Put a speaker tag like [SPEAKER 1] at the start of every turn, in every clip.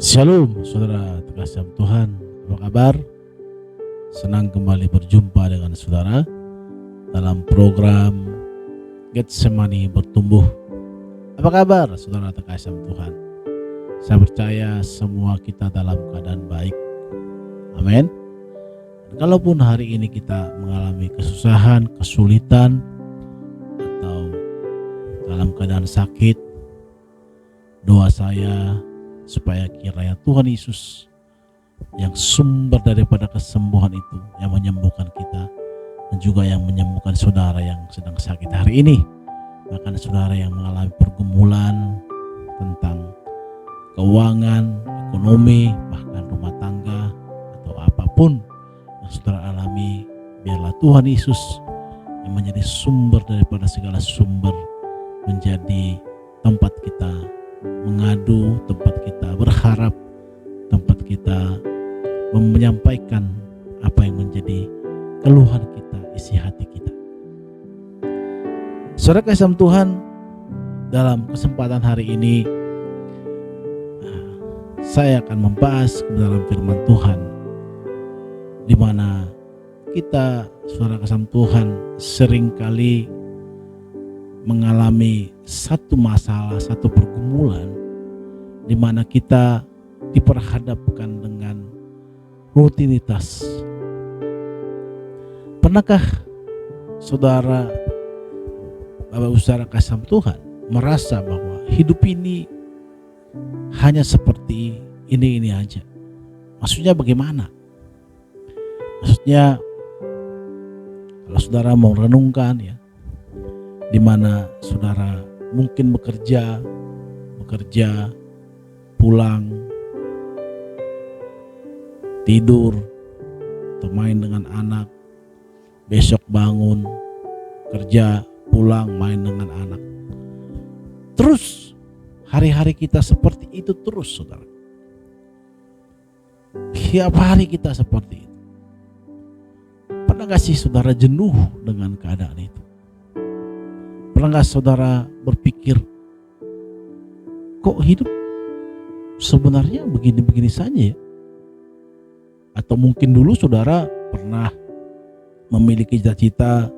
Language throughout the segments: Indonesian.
[SPEAKER 1] Shalom saudara terkasih Tuhan, apa kabar? Senang kembali berjumpa dengan saudara dalam program Getsemani Bertumbuh. Apa kabar saudara terkasih Tuhan? Saya percaya semua kita dalam keadaan baik. Amin. Kalaupun hari ini kita mengalami kesusahan, kesulitan, atau dalam keadaan sakit, doa saya supaya kiranya Tuhan Yesus yang sumber daripada kesembuhan itu, yang menyembuhkan kita dan juga yang menyembuhkan saudara yang sedang sakit hari ini, bahkan saudara yang mengalami pergumulan tentang keuangan, ekonomi, bahkan rumah tangga atau apapun yang saudara alami, biarlah Tuhan Yesus yang menjadi sumber daripada segala sumber menjadi tempat kita mengadu, tempat kita berharap, tempat kita menyampaikan apa yang menjadi keluhan kita, isi hati kita. Saudara kasih Tuhan, dalam kesempatan hari ini saya akan membahas dalam firman Tuhan, di mana kita, saudara kasih Tuhan, seringkali mengalami satu masalah, satu pergumulan di mana kita diperhadapkan dengan rutinitas. Pernahkah saudara, Bapak saudara kasih Tuhan, merasa bahwa hidup ini hanya seperti ini aja? Maksudnya bagaimana? Maksudnya kalau saudara mau renungkan ya, di mana saudara mungkin bekerja, pulang, tidur, atau main dengan anak, besok bangun, kerja, pulang, main dengan anak. Terus hari-hari kita seperti itu terus, saudara. Tiap hari kita seperti itu. Pernah gak sih saudara jenuh dengan keadaan itu? Pernah gak saudara berpikir, kok hidup sebenarnya begini-begini saja ya? Atau mungkin dulu saudara pernah memiliki cita-cita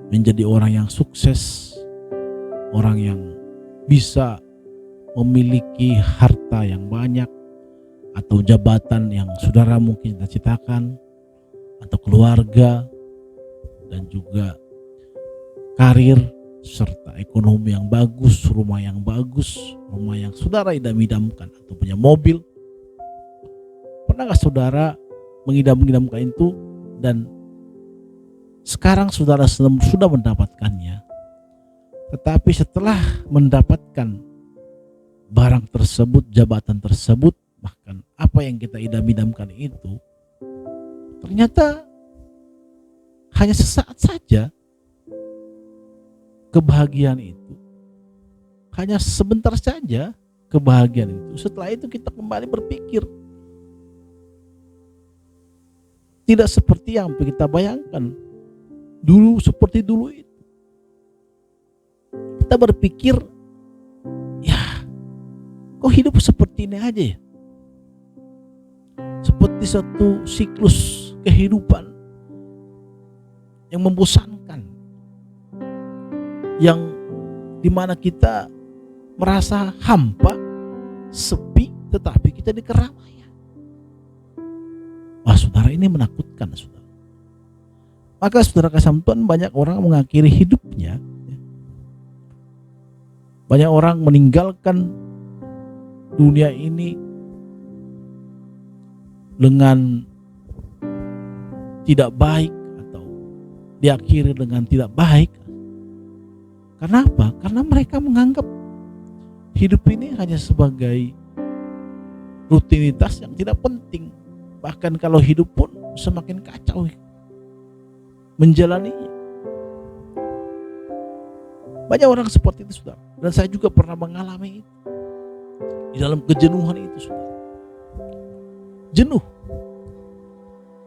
[SPEAKER 1] menjadi orang yang sukses, orang yang bisa memiliki harta yang banyak, atau jabatan yang saudara mungkin cita-citakan, atau keluarga, dan juga karir, serta ekonomi yang bagus, rumah yang bagus, rumah yang saudara idam-idamkan, atau punya mobil. Pernah gak saudara mengidam-idamkan itu, dan sekarang saudara sudah mendapatkannya, tetapi setelah mendapatkan barang tersebut, jabatan tersebut, bahkan apa yang kita idam-idamkan itu, ternyata hanya sesaat saja. Kebahagiaan itu hanya sebentar saja, kebahagiaan itu. Setelah itu kita kembali berpikir tidak seperti yang kita bayangkan dulu, seperti dulu itu. Kita berpikir, ya kok hidup seperti ini aja ya, seperti satu siklus kehidupan yang membosankan, yang dimana kita merasa hampa, sepi, tetapi kita di keramaian. Wah saudara, ini menakutkan saudara. Maka saudara kasih Tuhan, banyak orang mengakhiri hidupnya, banyak orang meninggalkan dunia ini dengan tidak baik, atau diakhiri dengan tidak baik. Karena apa? Karena mereka menganggap hidup ini hanya sebagai rutinitas yang tidak penting. Bahkan kalau hidup pun semakin kacau menjalaninya. Banyak orang seperti itu saudara. Dan saya juga pernah mengalami itu. Di dalam kejenuhan itu saudara. Jenuh.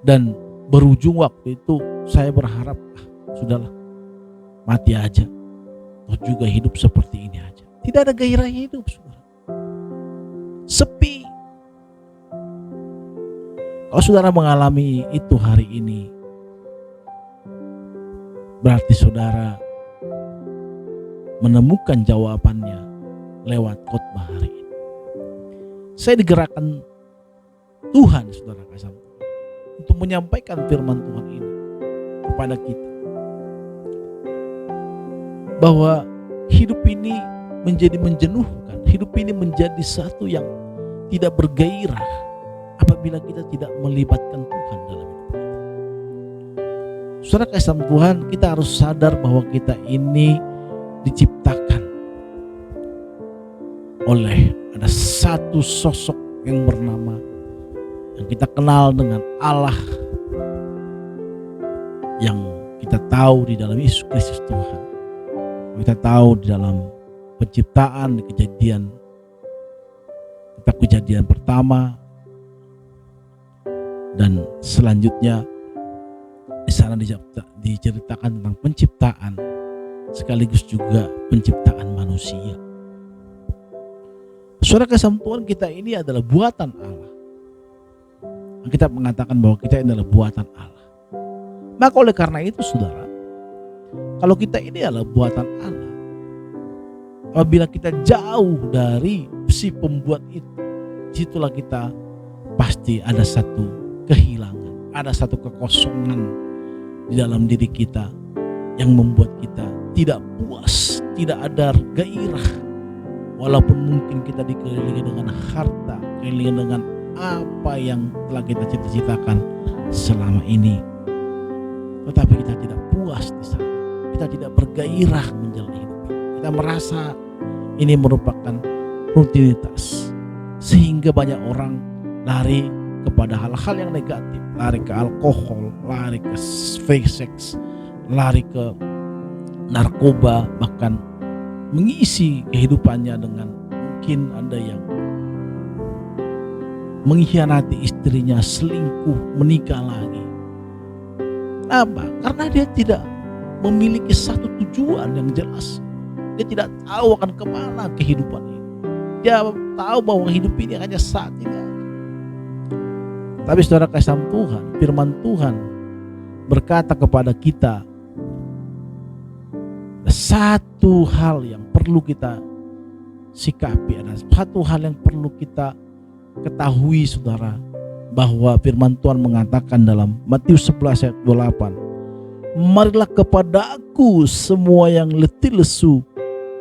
[SPEAKER 1] Dan berujung waktu itu saya berharap, sudahlah, mati aja. Atau juga hidup seperti ini aja. Tidak ada gairah hidup saudara. Sepi, Kalau saudara mengalami itu hari ini, berarti saudara menemukan jawabannya lewat khotbah hari ini. Saya digerakkan Tuhan, saudara kasih, untuk menyampaikan firman Tuhan ini kepada kita, bahwa hidup ini menjadi menjenuhkan, hidup ini menjadi satu yang tidak bergairah apabila kita tidak melibatkan Tuhan dalam hidup kita. Saudara kasih Tuhan, kita harus sadar bahwa kita ini diciptakan oleh ada satu sosok yang bernama, yang kita kenal dengan Allah, yang kita tahu di dalam Yesus Kristus Tuhan. Kita tahu di dalam penciptaan, kejadian pertama, dan selanjutnya di sana diceritakan tentang penciptaan sekaligus juga penciptaan manusia. Saudara kasih Tuhan, kita ini adalah buatan Allah. Kita mengatakan bahwa kita ini adalah buatan Allah. Maka oleh karena itu saudara, kalau kita ini adalah buatan Allah, apabila kita jauh dari si pembuat itu, disitulah kita pasti ada satu kehilangan, ada satu kekosongan di dalam diri kita yang membuat kita tidak puas, tidak ada gairah. Walaupun mungkin kita dikelilingi dengan harta, dikelilingi dengan apa yang telah kita cita-citakan selama ini, tetapi kita tidak puas di sana. Kita tidak bergairah menjalani hidup. Kita merasa ini merupakan rutinitas, sehingga banyak orang lari kepada hal-hal yang negatif, lari ke alkohol, lari ke fake sex, lari ke narkoba, bahkan mengisi kehidupannya dengan mungkin ada yang mengkhianati istrinya, selingkuh, menikah lagi. Kenapa? Karena dia tidak memiliki satu tujuan yang jelas. Dia tidak tahu akan kemana kehidupan ini. Dia tahu bahwa hidup ini hanya saat ini. Tapi saudara kasih Tuhan, firman Tuhan berkata kepada kita, satu hal yang perlu kita sikapi, ada satu hal yang perlu kita ketahui saudara, bahwa firman Tuhan mengatakan dalam Matius 11 ayat 28, marilah kepada aku semua yang letih lesu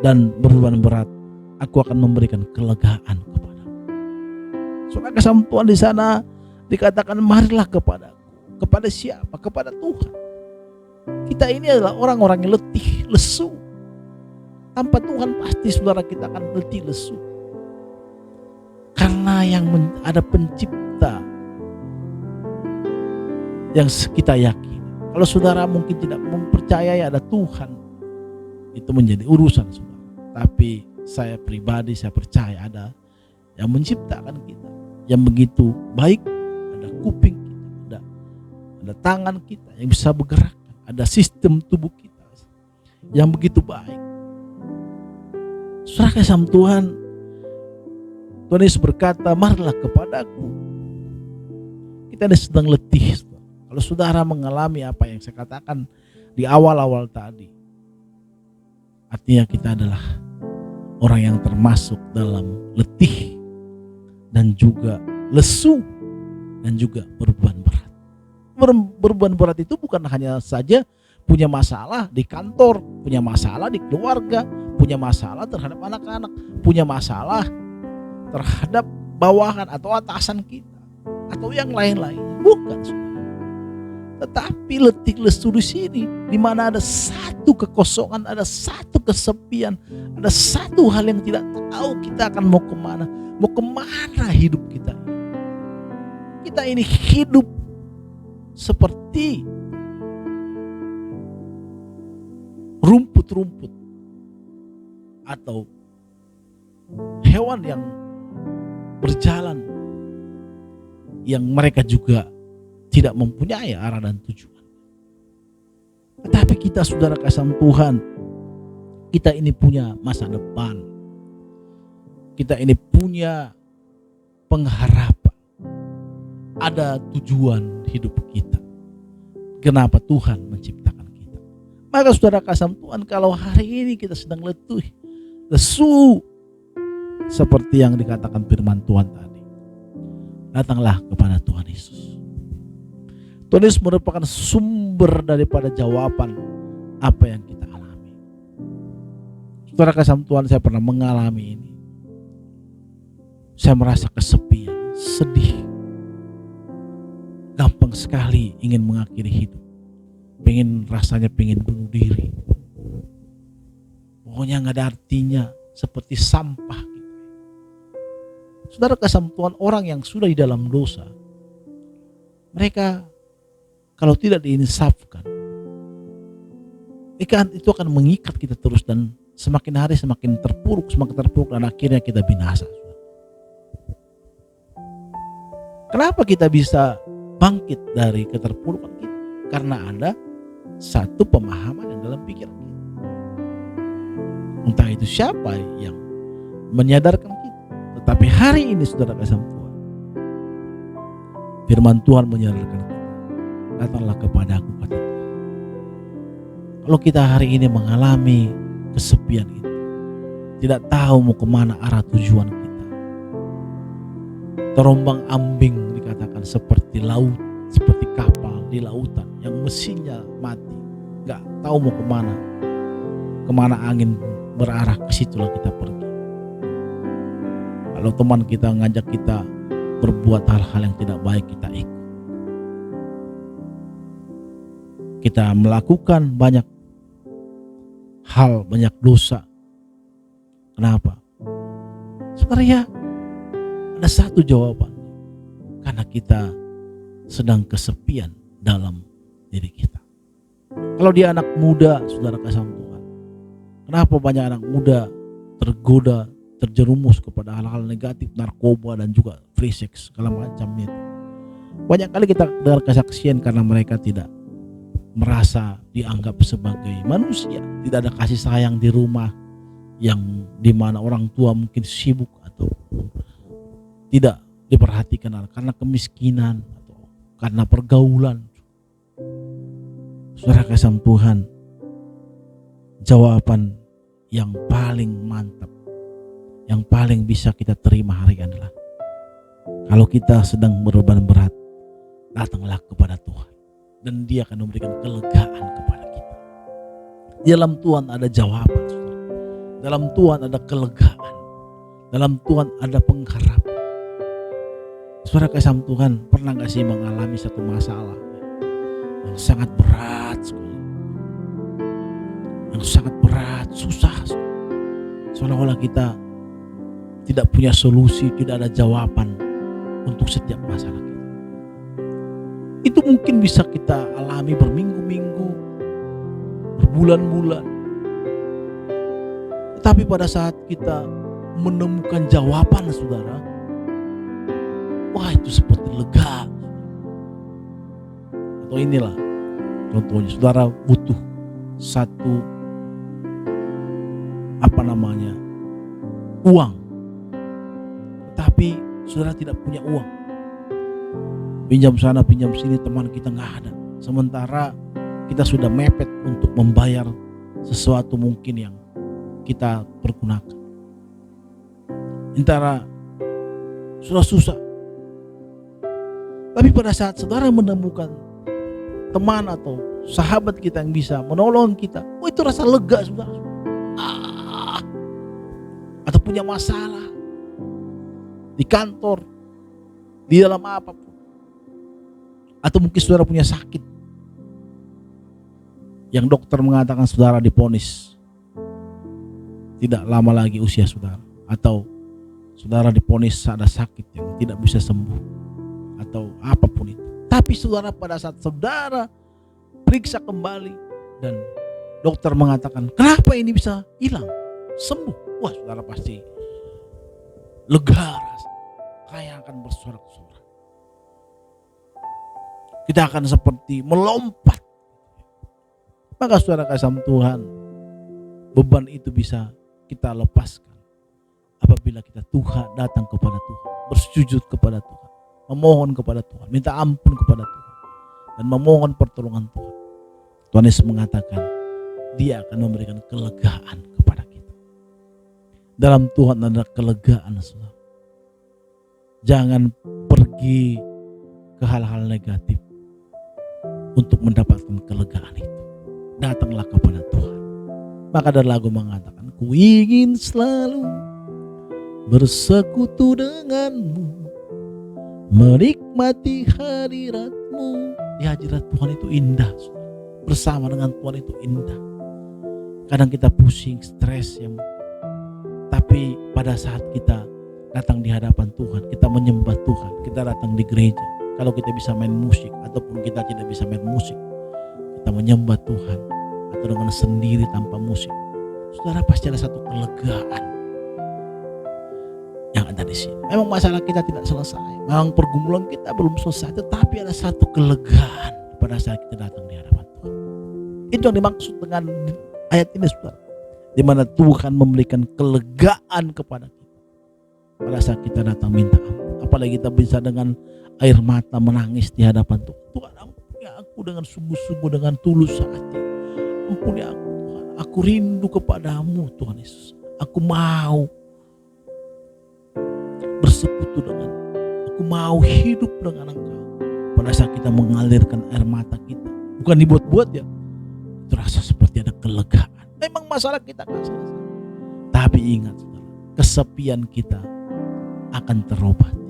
[SPEAKER 1] dan berbeban berat, aku akan memberikan kelegaan kepadamu. Saudara kasih Tuhan, di sana dikatakan marilah kepada aku. Kepada siapa? Kepada Tuhan. Kita ini adalah orang-orang yang letih lesu. Tanpa Tuhan pasti saudara kita akan letih lesu. Karena yang ada pencipta yang kita yakini. Kalau saudara mungkin tidak mempercayai ada Tuhan, itu menjadi urusan saudara. Tapi saya pribadi, saya percaya ada yang menciptakan kita, yang begitu baik. Ada kuping kita, ada tangan kita yang bisa bergerak, ada sistem tubuh kita yang begitu baik. Saudara kasih Tuhan, Tuhan Yesus berkata, marilah kepadaku. Kita sedang letih. Kalau saudara mengalami apa yang saya katakan di awal-awal tadi, artinya kita adalah orang yang termasuk dalam letih dan juga lesu dan juga berbeban berat. Berbeban berat itu bukan hanya saja punya masalah di kantor, punya masalah di keluarga, punya masalah terhadap anak-anak, punya masalah terhadap bawahan atau atasan kita, atau yang lain-lain. Bukan, saudara. Tetapi letih lesu di sini, di mana ada satu kekosongan, ada satu kesepian, ada satu hal yang tidak tahu kita akan mau kemana hidup kita. Kita ini hidup seperti rumput-rumput atau hewan yang berjalan, yang mereka juga tidak mempunyai arah dan tujuan. Tetapi kita saudara kasih Tuhan, kita ini punya masa depan. Kita ini punya pengharapan. ada tujuan hidup kita. Kenapa Tuhan menciptakan kita? Maka saudara kasih Tuhan, kalau hari ini kita sedang letih, lesu, seperti yang dikatakan firman Tuhan tadi, datanglah kepada Tuhan Yesus. Tuhan Yesus merupakan sumber daripada jawaban apa yang kita alami. Saudara kasih Tuhan, saya pernah mengalami ini. Saya merasa kesepian, sedih, gampang sekali ingin mengakhiri hidup, rasanya pengen bunuh diri. Pokoknya nggak ada artinya, seperti sampah gitu. Saudara kasih Tuhan, orang yang sudah di dalam dosa, mereka kalau tidak diinsafkan, itu akan mengikat kita terus, dan semakin hari semakin terpuruk, dan akhirnya kita binasa. Kenapa kita bisa bangkit dari keterpurukan kita? Karena ada satu pemahaman yang dalam pikiran kita. Entah itu siapa yang menyadarkan kita. Tetapi hari ini saudara kasih Tuhan, firman Tuhan menyadarkan kita. Datanglah kepadaku, kata Tuhan. Kalau kita hari ini mengalami kesepian itu, tidak tahu mau kemana arah tujuan kita, terombang ambing dikatakan seperti laut, seperti kapal di lautan yang mesinnya mati, nggak tahu mau kemana angin berarah, ke situlah kita pergi. Kalau teman kita ngajak kita berbuat hal-hal yang tidak baik, kita ikut. Kita melakukan banyak hal, banyak dosa. Kenapa? Sebenarnya ada satu jawaban. Karena kita sedang kesepian dalam diri kita. Kalau dia anak muda, saudara kasih Tuhan, kenapa banyak anak muda tergoda, terjerumus kepada hal-hal negatif, narkoba dan juga free sex, segala macamnya itu. Banyak kali kita dengar kesaksian karena mereka tidak merasa dianggap sebagai manusia, tidak ada kasih sayang di rumah, yang dimana orang tua mungkin sibuk atau tidak diperhatikan karena kemiskinan atau karena pergaulan. Saudara kasih Tuhan, jawaban yang paling mantap, yang paling bisa kita terima hari ini adalah, kalau kita sedang berbeban berat, datanglah kepada Tuhan dan Dia akan memberikan kelegaan kepada kita. Di dalam Tuhan ada jawaban, saudara. Dalam Tuhan ada kelegaan, dalam Tuhan ada pengharapan. Saudara kasih Tuhan, pernah gak sih mengalami satu masalah yang sangat berat sekali, yang sangat berat, susah sekali, seolah-olah kita tidak punya solusi, tidak ada jawaban untuk setiap masalah kita. Itu mungkin bisa kita alami berminggu-minggu, berbulan-bulan. Tetapi pada saat kita menemukan jawaban, saudara, wah, itu seperti lega. Atau inilah contohnya, saudara butuh satu uang, tetapi saudara tidak punya uang. Pinjam sana, pinjam sini, teman kita nggak ada. Sementara kita sudah mepet untuk membayar sesuatu mungkin yang kita pergunakan. Antara sudah susah. Tapi pada saat saudara menemukan teman atau sahabat kita yang bisa menolong kita, itu rasa lega, saudara. Atau punya masalah di kantor, di dalam apapun, atau mungkin saudara punya sakit yang dokter mengatakan saudara divonis tidak lama lagi usia saudara, atau saudara divonis ada sakit yang tidak bisa sembuh, atau apapun itu. Tapi saudara, pada saat saudara periksa kembali dan dokter mengatakan kenapa ini bisa hilang, sembuh, wah, saudara pasti lega, kayak akan bersorak-sorak. Kita akan seperti melompat. Maka saudara kasih Tuhan, beban itu bisa kita lepaskan apabila kita datang kepada Tuhan, bersujud kepada Tuhan. memohon kepada Tuhan, minta ampun kepada Tuhan, dan memohon pertolongan Tuhan, Tuhan Yesus mengatakan Dia akan memberikan kelegaan kepada kita. Dalam Tuhan ada kelegaan, saudara. Jangan pergi ke hal-hal negatif untuk mendapatkan kelegaan itu. Datanglah kepada Tuhan. Maka dari lagu mengatakan, ku ingin selalu bersekutu denganmu, menikmati hadiratmu. Di hadirat Tuhan itu indah, saudara. Bersama dengan Tuhan itu indah. Kadang kita pusing, stres ya, tapi pada saat kita datang di hadapan Tuhan, kita menyembah Tuhan, kita datang di gereja. Kalau kita bisa main musik ataupun kita tidak bisa main musik, kita menyembah Tuhan atau dengan sendiri tanpa musik, saudara, pasti ada satu kelegaan yang ada di sini. Memang masalah kita tidak selesai, memang pergumulan kita belum selesai, tetapi ada satu kelegaan pada saat kita datang di hadapan Tuhan. Itu yang dimaksud dengan ayat ini, saudara, di mana Tuhan memberikan kelegaan kepada kita pada saat kita datang minta ampun. Apalagi kita bisa dengan air mata menangis di hadapan Tuhan. Tuhan, ampuni aku dengan sungguh-sungguh, dengan tulus hati. Ampuni aku, Tuhan. Aku rindu kepadamu, Tuhan Yesus. Aku mau bersekutu dengan, aku mau hidup dengan Engkau. Pada saat kita mengalirkan air mata kita, bukan dibuat-buat ya, terasa seperti ada kelegaan. Memang masalah kita gak selesai, tapi ingat, saudara, kesepian kita akan terobati.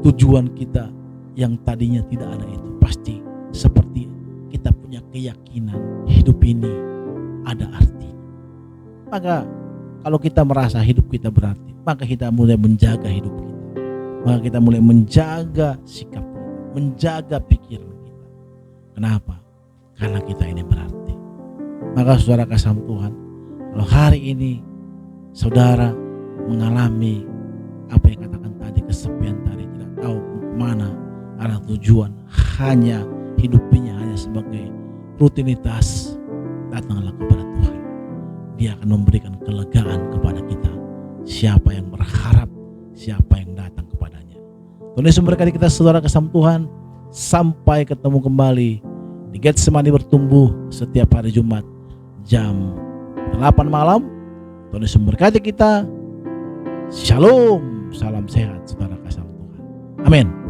[SPEAKER 1] Tujuan kita yang tadinya tidak ada itu pasti seperti kita punya keyakinan hidup ini ada arti. Maka kalau kita merasa hidup kita berarti, maka kita mulai menjaga hidup kita, maka kita mulai menjaga sikap kita, menjaga pikiran kita. Kenapa? Karena kita ini berarti. Maka saudara kasih Tuhan, kalau hari ini saudara mengalami apa yang katakan tadi, kesepian tadi, tidak tahu kemana arah tujuan, hanya hidupnya hanya sebagai rutinitas, datanglah kepada Tuhan. Dia akan memberikan kelegaan kepada kita. Siapa yang berharap, siapa yang datang kepadanya. Tuhan Yesus memberkati kita, saudara kasih Tuhan. Sampai ketemu kembali di Getsemani Bertumbuh setiap hari Jumat jam 8 malam. Tuhan Yesus memberkati kita. Shalom, salam sehat, saudara kasih Tuhan. Amin.